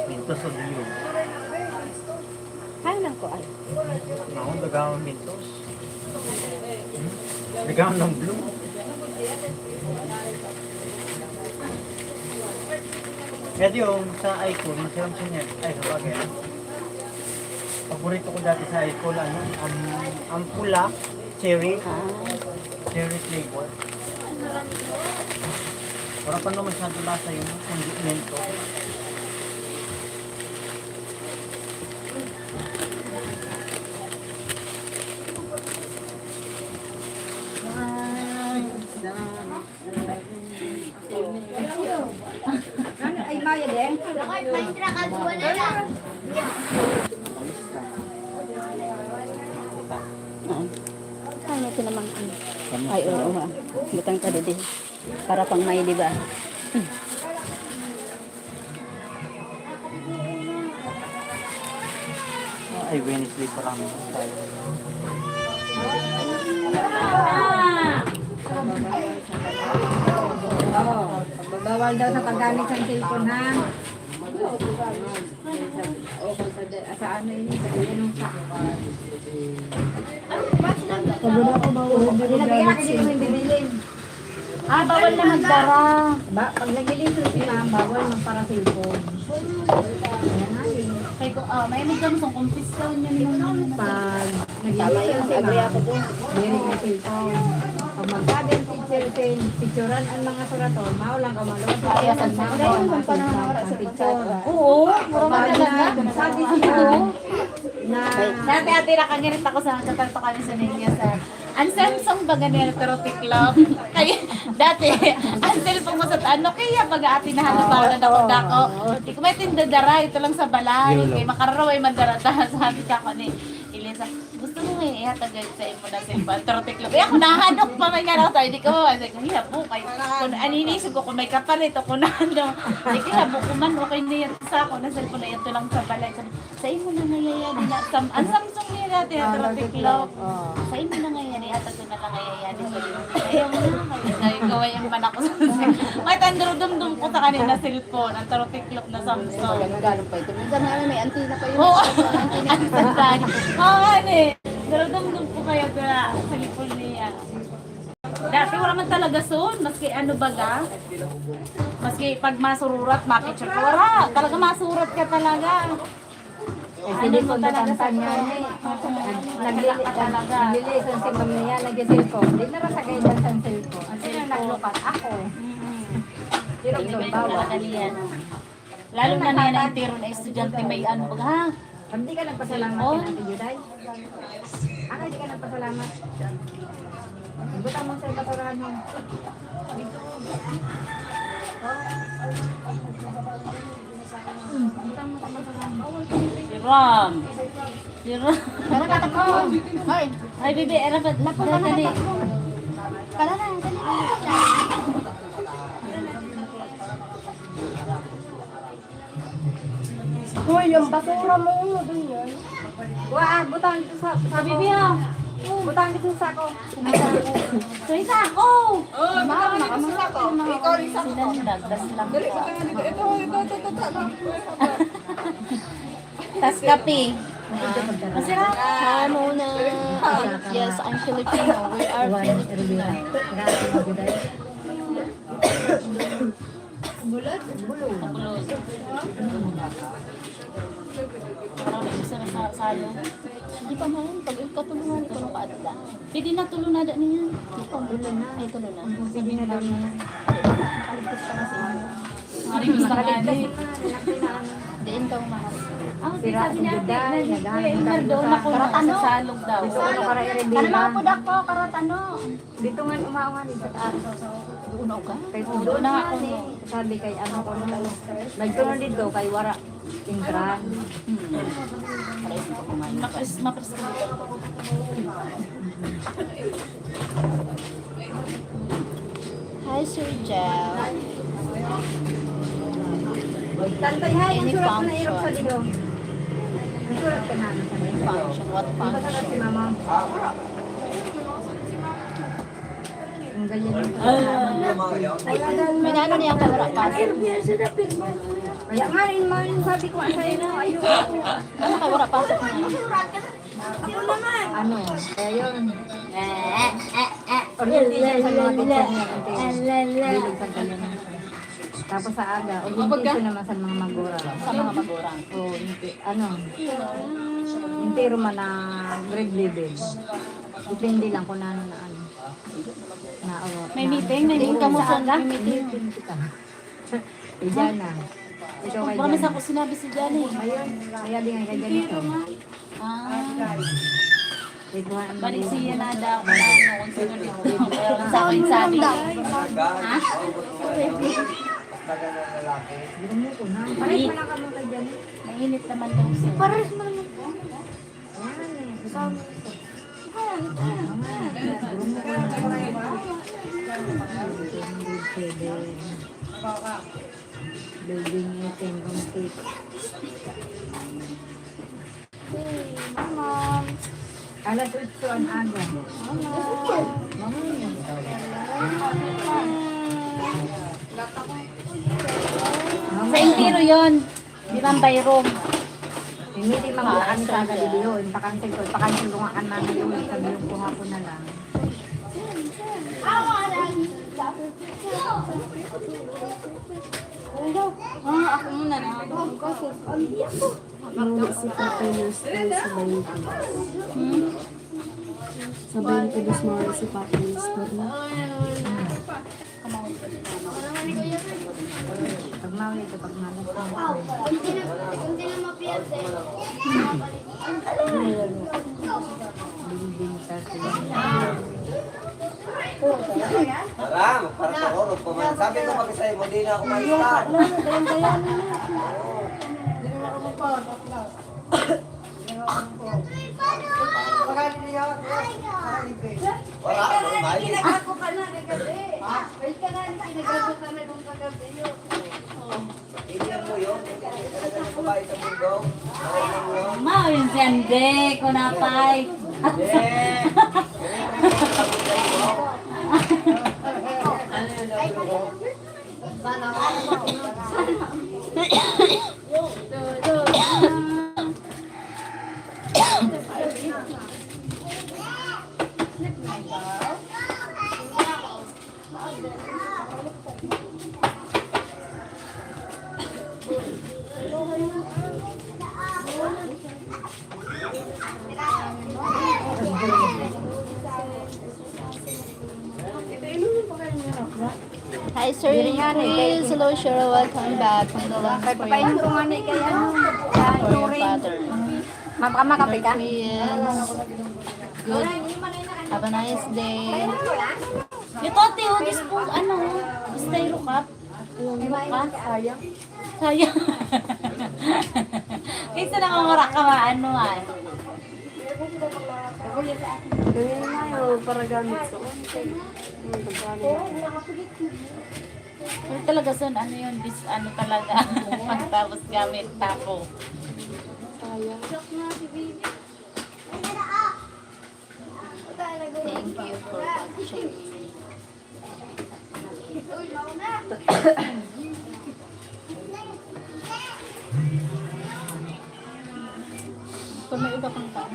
Mintos o diyo. Ay, lang ko ay. Ako, dagawang mintos. Dagawang ng blue. Kaya yung sa iPhone, masarap siya niyan. Ay, sabagay. Paborito ko dati sa iPhone, ano, ang pula, cherry, cherry flavor. Wala pa naman masyado lasa yung condimento. Ay, maya din. Ay, ito naman. Ay, oo. Butang ka din. Para pang may, di ba? Ay, Wednesday pa lang tayo. Bawal daw sa paggamit ng cellphone, ha? Sa ano yun? Sa bawal na magdara. Pag naglilito si ma'am, bawal magpara cellphone. Kaya ko, may magkamusong kumpis daw niya naman. Pag naglilito si ma'am, meron na cellphone. Pag magsabi ang picturean ang mga suraton, maulang ka malawag sa kaya sa picture. Oo, murang talaga. Sabi siya na Dati atira ka ganit ako sa katarto kami sa Ninya sa ang Samsung ba ganyan pero tiklop. Kaya dati ang cellphone mo sa ano kaya pag-aati na halo para na dako. Di ko may tindadara ito lang sa balay. Kay makaraway mandarata sabi ka ko ni Elisa. Gusto mo nga ihatag sa imo na cellphone pero tiklop. Eh ako nahanok pa man nga tayo di ko kasi kaya po kay kun aninisig ko kung may kapalit o kun ano. Di kaya buko man okay na yan sa ako na cellphone na ito lang sa balay. Sa imo na ngayayan na ang Samsung niya natin pero tiklop. Sa imo na ngayayan atag na lang ngayayan sa iyo. Ayaw mo na gawin yung man ako. May tandro-dumdum ko sa kanina cellphone ang pero tiklop na Samsung. gano'n pa ito. Minsan nga may antina pa yun. Oo. Ang sandali. Oo nga eh. Daro-dumdum ko kayo sa cellphone niya. Dati wala man talaga son, maski ano baga. Maski pag masururat, makicture ka. Wala, talaga masurat ka talaga. Hindi po natantan niya eh. Naglilisan si ma'am niya, nag-cellphone. Hindi na rasagay na sa cellphone. Ang sila naglupat ako. Pero ito bawal. Lalo na niya na itiro na estudyante may ano baga ha. Hindi ka nagpasalamat kay Ate Juday? Hindi ka nagpasalamat. Butang mo sa basurahan mo. Butang mo sa basurahan mo. Ram. Ram. Tara ka tako. Hoy. Ay bibi, era pa dali. Kala na, dali. Hoy, yung basura mo doon yun. Butang dito sa Bibi ha. Butang dito sa sako. Sa isa ako. Butang dito sa sako. Ikaw rin sa Sila nagdas lang. Ito. Tas kape. Masarap. Ano na? Yes, I'm Filipino. We are Filipino. Parang isa na sa salo. Hindi pa man. Pag katulungan ko ng kaadla. Pwede na tulunada niya. Ay, tuloy na. Sabi na daw niya. Kaligtas ka kasi. Mari gusto ka ni. Diin ka umahal. Ang Sira sabi niya, ang Juday, Kuya Elmer doon ako sa salog daw. Dito ano para i-reveal Ano na. po dako, karatano? Dito nga umawan dito taas. Doon ako ka? Kay Doon doon na na ako. sabi kay ano ko na nagtunon dito kay wara ingran. Mapres ka dito. Hi, Sir Jel. Tantay hay ang surat na irok sa dito. Ang surat ka na sa dito. Function. What Ang surat si function? mama. Yung ganyan yung May nano niya ka wala pa. kaya nga rin, maling sabi ko sa'yo na ayun. Ano ka wala pa? Ano, kaya yun. Orientation sa mga teacher niya. Bilig sa ganyan. Tapos sa aga, orientation naman sa mga magulang. Sa mga magurang. O, ano, intero man na grade level. Depende lang kung ano na ano. May meeting ka mo sa aga? May meeting kita. Diyan na. Ito kay Promise Jan. ako sinabi si Johnny. Ayun, kaya din nga kay ganito. Balik siya na daw ko na kung sino dito. Sa akin sabi. Ha? Taga na lalaki. Gumo ko na. Pares mo lang kamo kay Jan. Mainit naman daw siya. Pares mo lang po. Kasama. Building 18 complete. Alas 8 ang aga. Sa intiro yun. Di ba ang bayroom? Hindi mga sa gabi yun. Pakansel ko. Pakansel ko nga kan mga yun. Sabi yung kuha ko na lang. Ako muna na. Mauwi si Papa Nestor sa 20. Sa 22 mauwi si Papa Nestor na. Pag mawin ito, pag malas ko. Building 30. Tara, para sa oras po. Sabi ko mag-isay mo, di na ako maistan. Wala, may Indian mo yun. Talaga ng babae sa mundo. Mao yung sende ko na pay. Hi, Sir Chris. Hello, Cheryl. Welcome back. Condolence for Papain ko your, nga ni kaya. for your father. Makapi ka? Yes. Good. Have a nice day. Ito, ate, oh, this po, ano, styro cup. Ka? Sayang. Sayang. Kaysa nakamarak ka ano ah. Ganyan na yun, para gamit sa Pero talaga son, ano yun, this, ano talaga, pagtapos gamit, tapo. Thank you for watching. Kung may iba pang tao.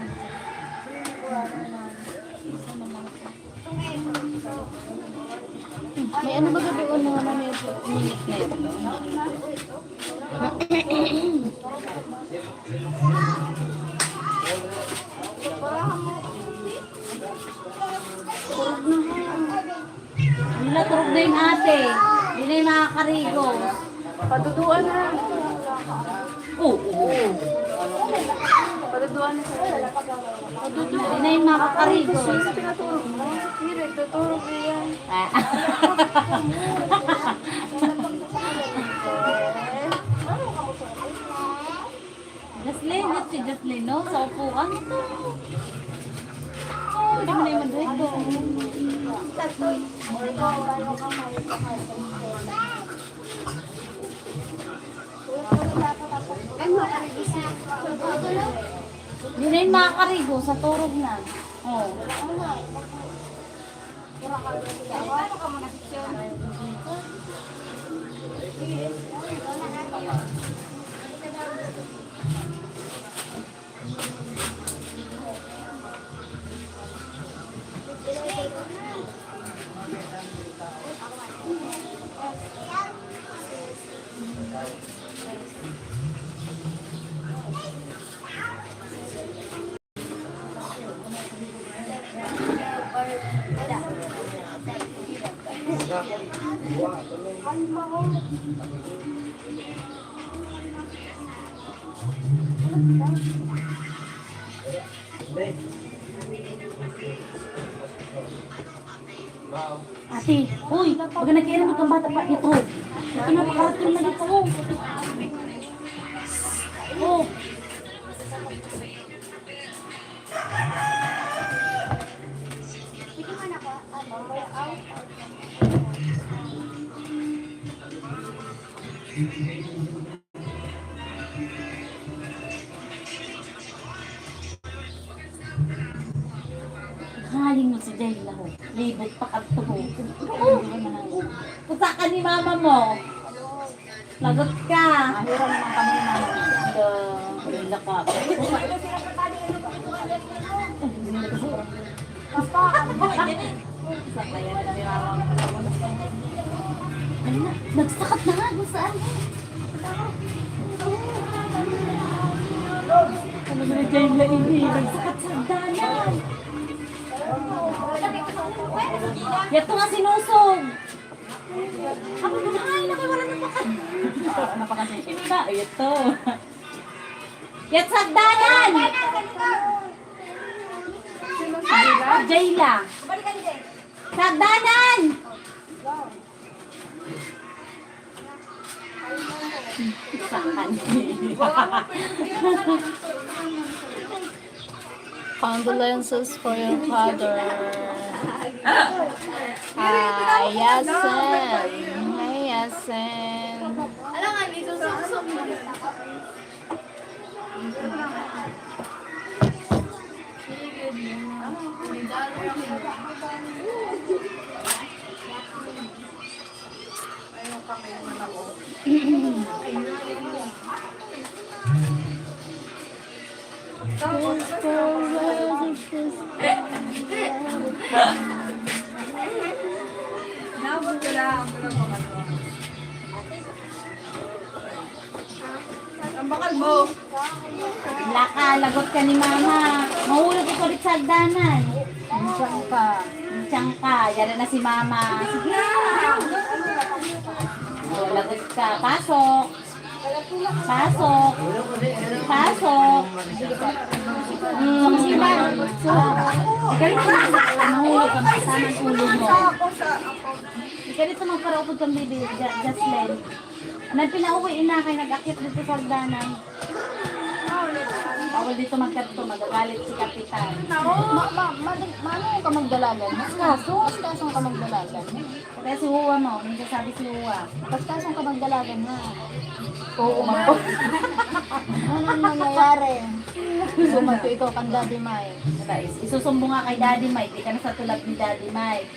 May ano ba gabi na naman yung minute na yun? Nila turog na yung ate. Hindi na yung makakarigo. Paduduan na. Oo. Paduduan na siya. Hindi na yung makakarigo. Sa tinatulog mo. Hindi, tutulog yan. Jocelyn, at si Jocelyn, no? Sa upuan. Oh, hindi mo na yung mag-drive. Hindi na yung makakarigo sa turog na. Oh. Ate, uy, wag na kaya ng bata pa ito. Ito na pakarating na dito. Oh. Haling mo si Dela ho. Libot pa kadto ho. Puta ka ni mama mo. Lagot ka. Mahiram naman kami na. Wala ka. Ano na? Nagsakat na nga. Kung saan? Ano ba na dyan na ini? Nagsakat sa danan. Yato nga sinusog. Ako kumahain na kayo, wala na pakat. Hindi ba? Ay, ito. Yat sa danan! Jayla. Sa danan! Saan? Condolences for your father. Hi, Yasen. Hi, Yasen. Alam nga, may susok-sok mo. Nabot ko lang. Ang bakal mo. Laka, lagot ka ni mama. Mahulog ko ulit sa hagdanan. Minsan ka. Siyang ka, yan na si mama. Sige. Oh, lagot ka. Pasok. Pasok. Pasok. Ganito mahulog ka kasama ang ulo mo. Ganito magparaupod kang baby, Jocelyn. Pinauwi ina kay nag-akit dito sa hagdanan. Ako dito magkatto, magagalit si Kapitan. Mano ka magdalagan? Mas kasong ka magdalagan. Kaya si Huwa mo, hindi sabi si Huwa. Mas kasong ka magdalagan na. Oo, umangko. Anong nangyayari? Sumato ikaw kang Daddy Mike. Isusumbong nga kay Daddy Mike, di ka na sa tulad ni Daddy Mike.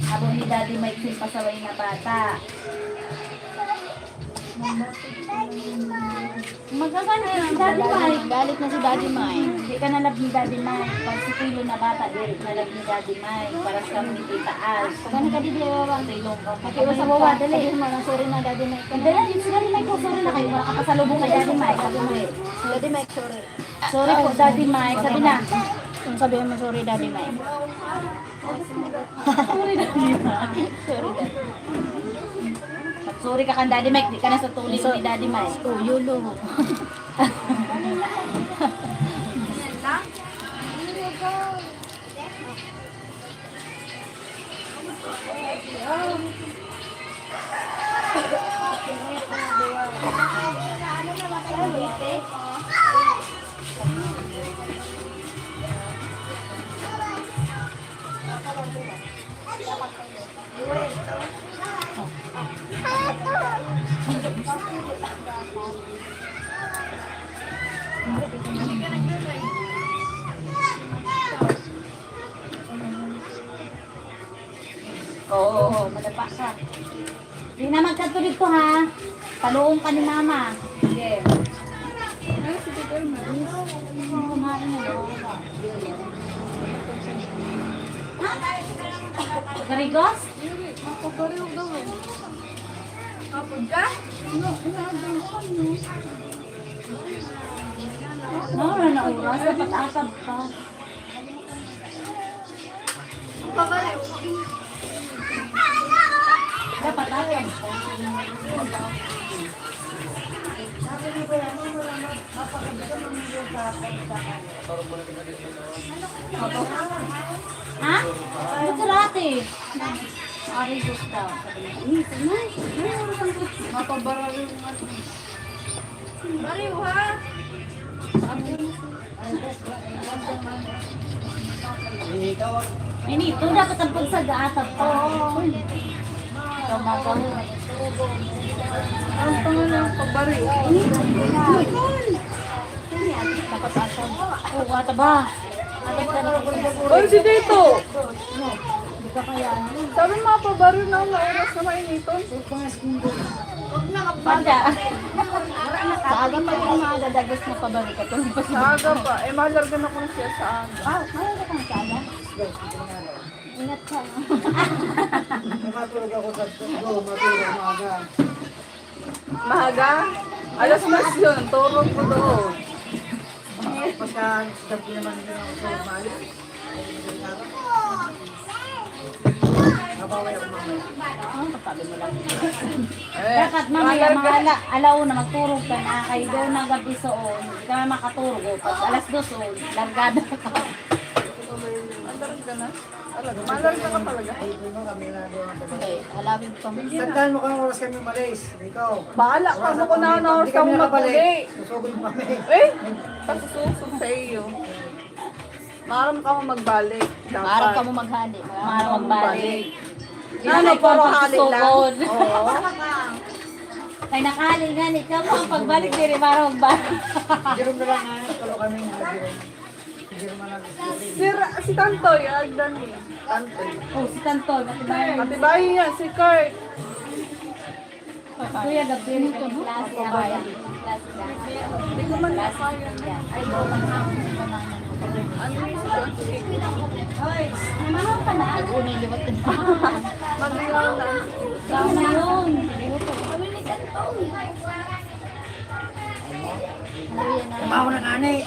Habang ni Daddy Mike sin pasaway na bata. Magagalit na si Daddy Mike. Galit na si Daddy Mike. Hindi ka nalab ni Daddy Mike. Pag si Tilo na bata, di nalab ni Daddy Mike. Para sa kami ni Tita Az. Pagkano ka dito bawang? Tilong ka. Makiwas sa bawa, dali. Sabihin mo na, sorry na Daddy Mike. Hindi na, si Daddy Mike ko. Sorry na kayo. Wala ka pasalubong kay Daddy Mike. Sabi mo eh. Daddy Mike, sorry. Sorry po, Daddy Mike. Sabi na. Kung sabihin mo, sorry Daddy Mike. Sorry, Daddy Mike. Sorry Daddy. Sorry ka kan Daddy Mike. Di ka na sa tuloy ni Daddy Mike. Oh, yulo. baba ka. Di na magkatulid ko ha. Paluong ka ni mama. Sige. Kumain na daw. Garigos? Papareho daw eh. Kapag ka? Wala na oras. Dapat asab ka. Dapat asab ka. Ha? Maserati. Ari gusto. Mapabaril yung ano. Bariw ha? Ikaw, Ini ito dapat ang pagsagasap ko. Tumagaw. Ang pangalan ng pagbaril. Dapat asam. Oo, ata ba? Ata ka na. Oy, si Dito! Hindi ka kaya. Sabi mga pabaril na ang oras na mainiton. Banda. Sa aga pa yung mga dadagas na pabalik ka. Sa aga pa. Eh, malarga na ko na siya sa aga. Ah, mayroon ka na sa aga? Ingat ka. matulog ako sa tulo, matulog maaga. Mahaga? Alas mas yun. Turog ko doon. Pagka sabi naman din ako sa balik. Nabaway ako mamaya. Eh, Dapat mamaya mga alauna magturog ka na kayo daw ng gabi soon. Hindi ka makaturog. Pag alas 2 soon, largada ka. malarga ka na? Talaga. Malarga ka talaga. Ito mo kami na doon. Okay, alawin ko. Tandaan mo kung oras kami umalis. Ikaw. Bahala ka mo kung na oras ka mo maguli. Susugod mo kami. Eh, pagsusok sa iyo. Maram ka mo magbalik. Dapat. Maaraw ka mo maghali. Maaraw magbalik. Ano, puro hali lang? Oo. Kaya nakahali nga ni ka mo ang pagbalik din maaraw magbalik. Jerome na lang nga. Tulo kami nga. Jerome na lang. Si Tantoy, agdan eh. Tantoy. Oh, si Tantol. Matibayan. Katibayi yan, si Kurt. Kuya, gabi rin kami klase. Klase ka. Hindi ko man nakaya. Ay, Ano yung si Hoy, naman ka na. Unay liwat ka na. Maglingaw na. Ikaw na yun. Tumawa na nanay.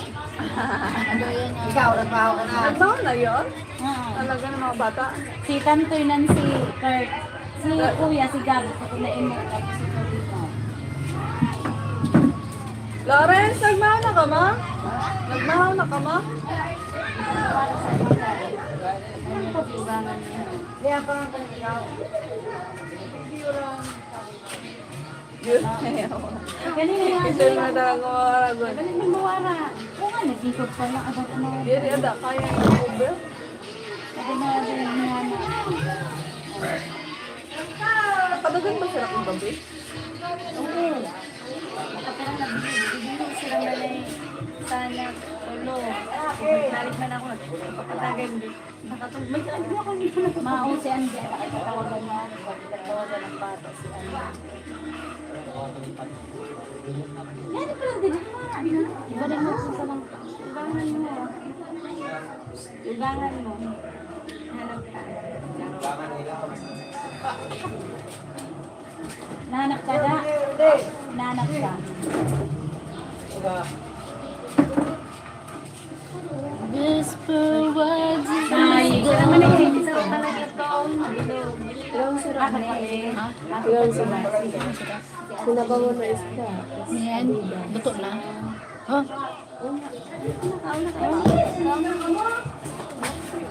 Ikaw, nagbaho ka na. Nagbaon na yun? Ah. Talaga ng mga bata. Si Tantoy nan si Kurt. Si Kuya, si Gab. Kunain mo. Tapos si Tolito. Lawrence, nagmahaw na ka ma? Nagmahaw na ka ma? Kaya pa nga ikaw. Yun. Kanina nga. Ito na talaga mawaragon. Balik mo mawara. Oo nga, nag-ikot pa lang. Abot mo. Diri, ada, kaya yung Uber? Sabi na rin nga na. Padagan ba sila kung gabi? Oo. Nakatara na bibili sila na sana ulo. Balik man ako. Papatagan din. Nakatulog. May ano ako dito na. Mao si Andy. Nakatawagan niya. Nakatawagan ng bata si Andy. Yan ko lang din. Iba na mo sa lang. Ibangan mo. Ibangan mo. Hanap ka. Nanak ka na. Nanak ka. Whisper words in Ay, the naman na yun. Isa talaga to. Ilang sila? Ilan sila? Sinabangon na isda. Yan, luto na. Huh?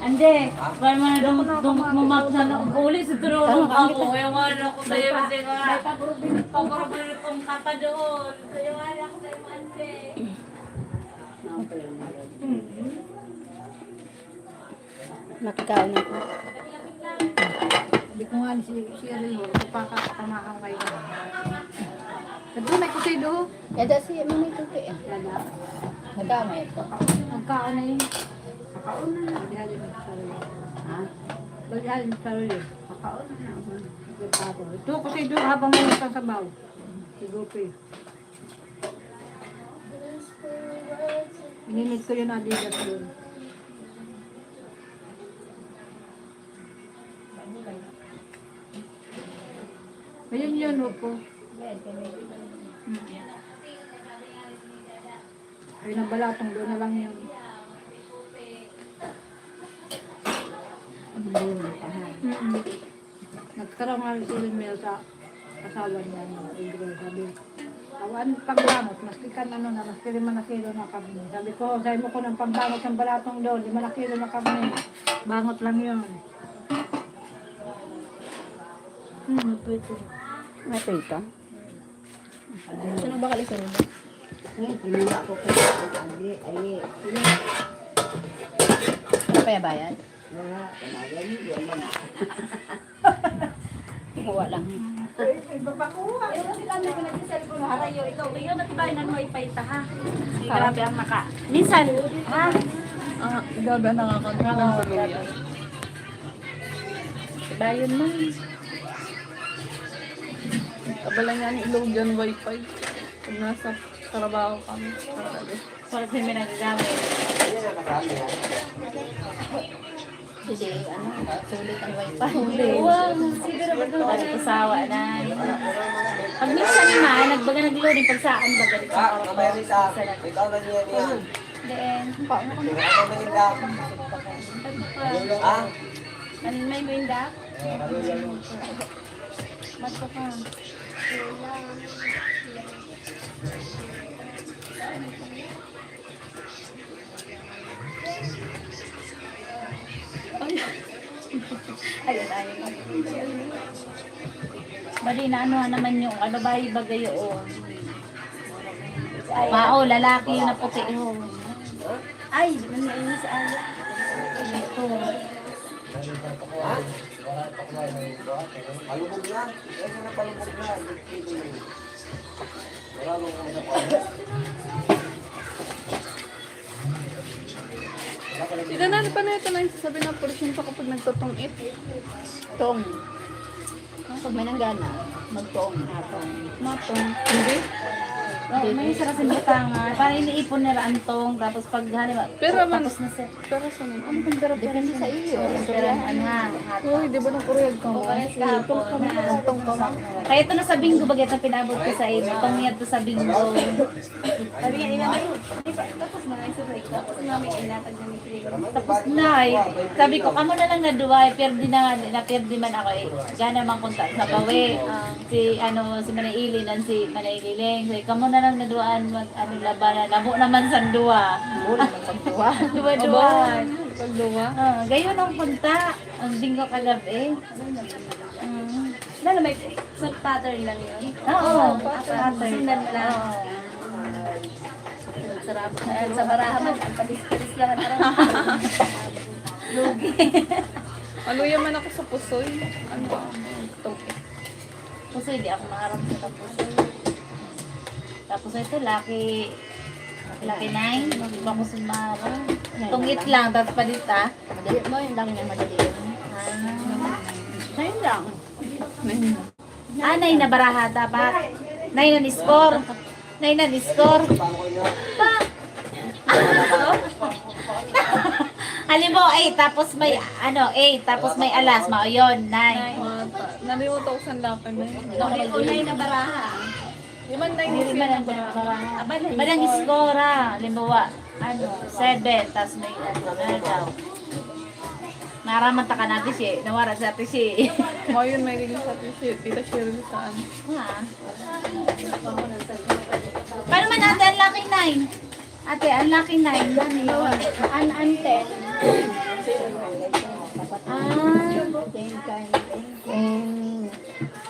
Ande, kaya mo na dumag na uli sa turong ako. Kaya mo na ako sa'yo kasi nga. Pagkaroon kong kaka doon. Kaya mo na ako sa'yo, ande. Nakikaon ako. Hindi ko nga si Ariel, papakatamaan kayo. Doon ay kusay doon. Yada siya mga ituti. Nadamay ito. Magkaon na yun. Magkaon na. Bagyalin sa sarili. Ha? Bagyalin sa sarili. Kaon na ako. Ito kasi doon habang may isang sabaw. Sigupi. Ininit ko yun Adidas doon. Ayun yun, Opo. Ay, nabalatong doon na lang yun. Nagkaroon nga rin si Mel sa asawa niya. Sabi, awan pagbangot, maski kan ano na, maski 5 na kilo na kami. Sabi ko, sabi mo ko ng pagbangot ng balatong doon, 5 na kilo na kami. Bangot lang yun. Pwede. May pita. Sino ba kalisan mo? Pinula ko ko. Ay, Ano pa yung bayan? Kuha lang. Grabe ang maka. Minsan, ha? Gabi ang nakakagana ng luya. Bayon mo. Kabala nga ni ilog yan wifi. Kung nasa trabaho kami. Wala din may nagagamit. Kasi sulit ang wifi. Wow, siguro ba doon? Ano kasawa na. Pag minsan naman, nagbaga nag-loading pag saan baga dito. Amerika, ikaw na niya niya. Then, Ikaw na niya. Ha? ano may winda? Mato ka. Ayun, ayun. Bali na ano naman yung ano ba yung bagay yun? Mao, lalaki yung naputi yun. Ay, di ba nainis sa ayo? Ito. Palubog na. Ito na palubog na. Wala mong Idanan pa na ito na yung sasabi ng portion pa kapag nagtotong-it. Tong. Pag may nanggana, magtong. Matong. Hindi? Oh, may isa kasi butangan. Para iniipon nila antong. Tapos pag halimbawa, Pero man, tapos na set. pero sa mga, ano kung pero depende sa iyo. Pero ano ha, Uy, di ba nang kuriyag ka mo? pares kahapon na. Kaya ito na sa bingo bagay ito pinabot ko sa inyo. Pangiyat to sa bingo. Sabi nga nila, tapos na isa sa ikaw. Tapos namin inatag na ni Craig. Tapos na sabi ko, kamo na lang na duwa. Perdi na nga, perdi man ako eh. Gana man kontak sa bawi. Si Manaili, si Manailing. Sabi, kamo na lang na duwaan mag ano labanan. Labo naman sa duwa. Duwa-duwa. Pagluwa. Gayon ang punta. Ang bingo kagabi. Lalo may pattern lang yun? Oo, pattern. Sundan lang. Sarap. Sa barahaman, ang palis-palis lang ang tarang. Lugi. Aluya man ako sa pusoy. Ano ba? Puso, hindi ako maharap sa puso. Tapos ito, Lucky 9. Mag-iba ko sumara. Tungit lang, tapos palita. Madali mo, yung lang yung madali. Ngayon lang. Nay na baraha dapat. Nay na ni-score. Nay na ni-score. Pa! Halimbawa 8, tapos may 8, tapos may alas, mao yun, 9. Nalimutan ko sa lapan na yun. Ikaw na baraha. Di man na Hindi ba lang baraha? Balang score halimbawa 7, tapos may daw. Naraman ta ka natin siya, nawara sa atin siya. Ngayon may ligin sa Tita Cheryl saan. Paano man ate, ang lucky 9? Ate, ang lucky 9. Ano yun? Ante.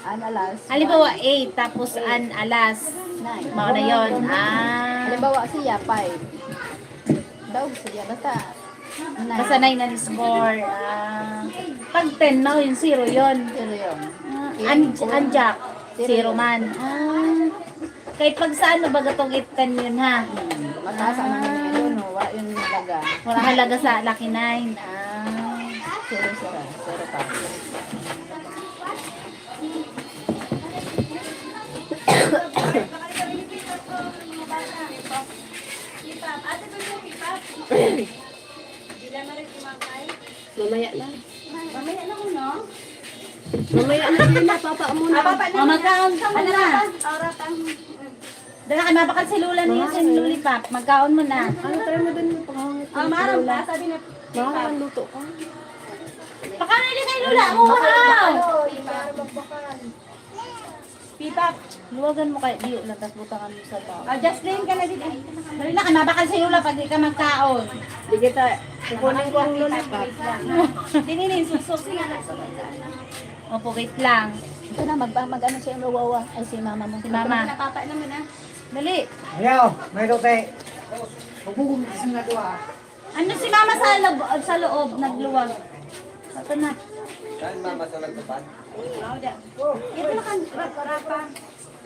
Analas. Halimbawa 8, tapos an alas. Mga na yun. Halimbawa siya, 5. Daw siya, basta. Basta 9 na score. Pag 10 na yun, 0 yun. Jack, 0 man. Kahit pag saan na baga itong 8-10 yun ha? Mataas ang namin yun, no? Wala yung halaga. Wala halaga sa lucky 9. 0 pa. Ate ko yung pipap. Mamaya na. Mamaya na ko, no? Mamaya na din na, papa muna. O, magkaon. Ano na? Dala ka mapakal si Lula niya sa Lulipap. Magkaon mo na. Ano tayo mo din yung pangangit? Marang pa. Sabi na, Mahal luto ka. pakain din kay Lula. Wow! Pipap. Luwagan mo kay Dio lang, tapos butangan mo sa tao. Justin ka na dito. Dali na ka, mabakal si Lula pag di ka magkaon. Di kita, kukunin ko ang lollipop. Dininin, susok. Opo, wait lang. Ito na, mag-ano siya yung wawa. Ay, si mama mo. Si Mama. Napapa naman ah. Dali. Ayaw, may lote. Pagbukom kasi nga doon. Ano si Mama sa loob, nagluwag. Ito na. Saan mama sa nagtupad? Ito na kan, rapa.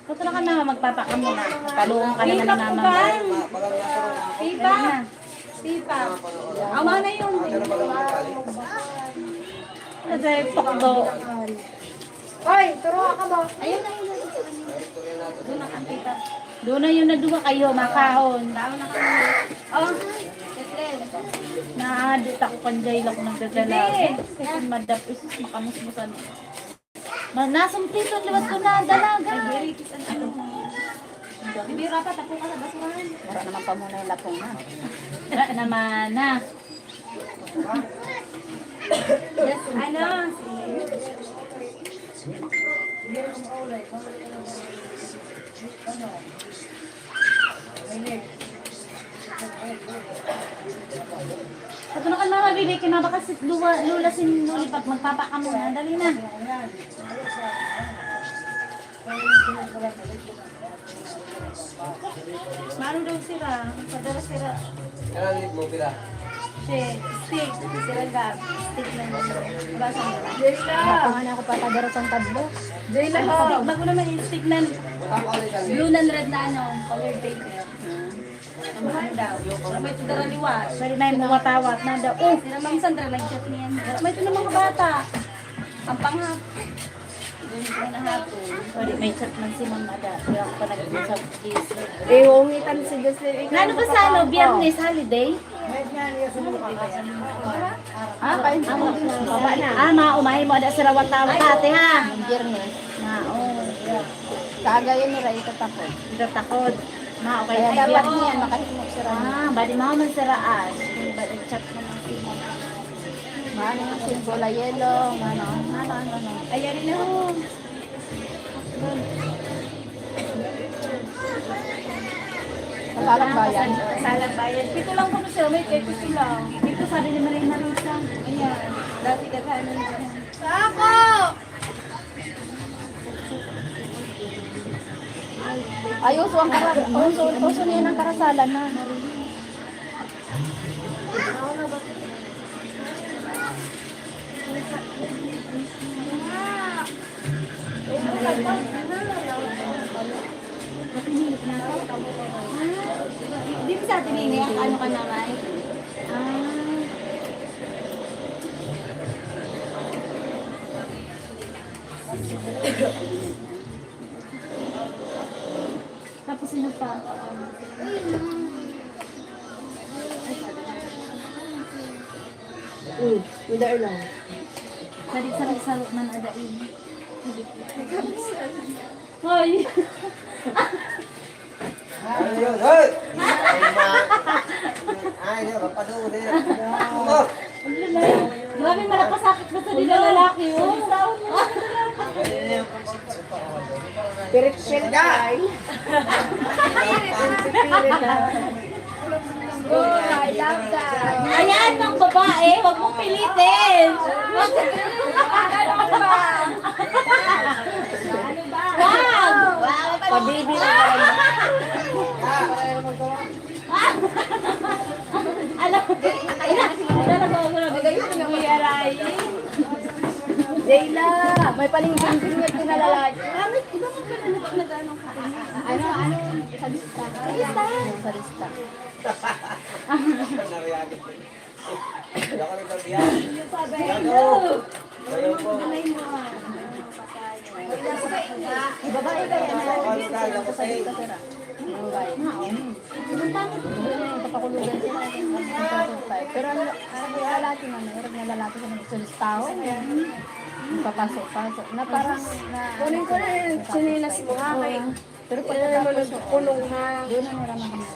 Ito na kan Mama, magpapaka muna. Paluong ka naman ni Mama. Pipa. Pipa. Ama na yun. Kasi pokdo. Oy, turo ka ba? Ayun na yun. Doon na kan Pipa. Doon na yun na duwa kayo, makahon. Doon na kayo. Oh. Naadit ako kanjay lang ng dadala. Kasi madap isis makamusmusan. Nasumplito ang liwat ko na dalaga. Bibira pa, tapo ka sa basurahan. Wala naman pa muna yung lapong na. Wala naman na. Yes, ano? Ito na kan Mama, bibig kay Mama kasi lula sin Lulipap. Magpapaka muna. Dali na. Maroon daw sira. Padala sira. Kailan leave mo pila? Stick. Sira gab. Stick na naman. Basa mo na. Napangan ako patagaras ang tablo. Bago naman yung stick na blue and red na ano. Colored paper. Mahal daw. May ito dara liwas. Pwede na yung mawatawat na daw. Oh, sila Ma'am Sandra, nag-chat niyan. May ito na mga bata. Ang panghap. Pwede may chat man si Ma'am Ada. Kaya ako pa nag-usap. Ungitan si Jocelyn. Ano ba sa ano? Biyernes, holiday? Kain sa mga baba na. Maumahay mo ada sa watawat ate ha. Biyernes. Kaagayan nila itatapos. Takot. Okay. Kaya dapat niyan, makahimok si Rani. Badi mo man sa raas. Badi chat mo man si Ma'am. Maano yung simbola yellow, ano. Ayan rin ho. Kasalang bayan. Salang bayan. Dito lang kami sila. May keko sila. Dito sabi ni Maray Marisa. Ayan. Dati kakaano nila. Ay, uso niya ng karasalan na. Di ba sa atin ini? Ano ka naman? Tapos sino pa? Wala lang. Sari-sari man adain. Hoy! Ano yun? Hoy! Ay, kapado din. Grabe malapasakit ba sa nila lalaki? Oh, Pirit-pirit ay. Oh, I love that. ayan ng babae, huwag mong pilitin. Wag! Pabibi na Alam mo, talaga mo na bigay ko ng yaray. Jayla, may palingbing niya pinalalay. Iba mo pala nag-anong ka? Ano? Salista. Salista. Nariyagit. Hindi ako nagkabiyan. Ayaw po. Babae kaya na. Ako ang style. Ako sa'yo. Barangay. Doon yung kapakulugan sila. Pero ang lalaki na, mayroon na lalaki sa mga tao. Papasok-pasok. Na parang na... Kunin ko na yung sinilas mo ha. Kay, Pero pagkatapos, kulong na. doon ang maraming kami.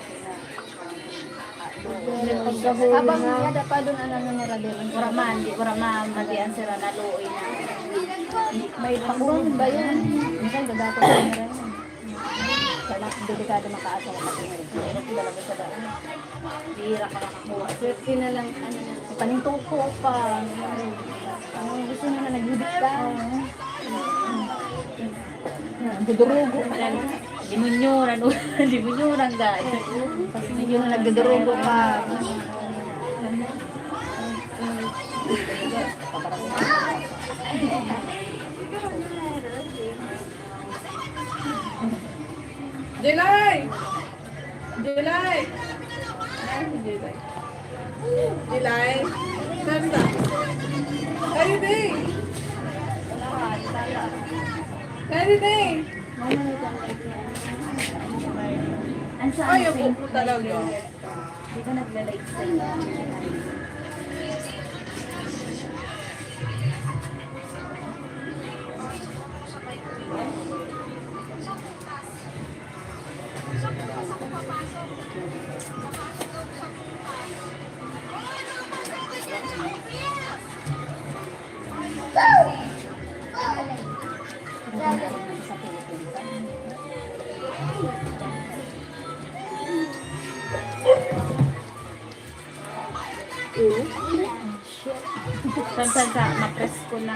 Pagkahuli Habang na. yada pa doon ano na radyo. Uraman, di uraman, madian sila naluoy na. May pakulong ba yan? Minsan gagato sa nila yan. Kaya delikado makaasa ng katingarin. Mahirap talaga sa daan. Bihira ka nakakuha. Swerte na lang, ano na, paningtuko pa. Ano gusto nyo na nagbibig ka? Dudurugo. Dimunyuran, dimunyuran guys. Medyo na nagdudurugo ka. Jelay! Jelay! Jelay. Jelay. Sanda. Anything. Anything. Ang saan? Ay, yung po talaga. Di ka nagla-like sa'yo. Sa ma-press ko na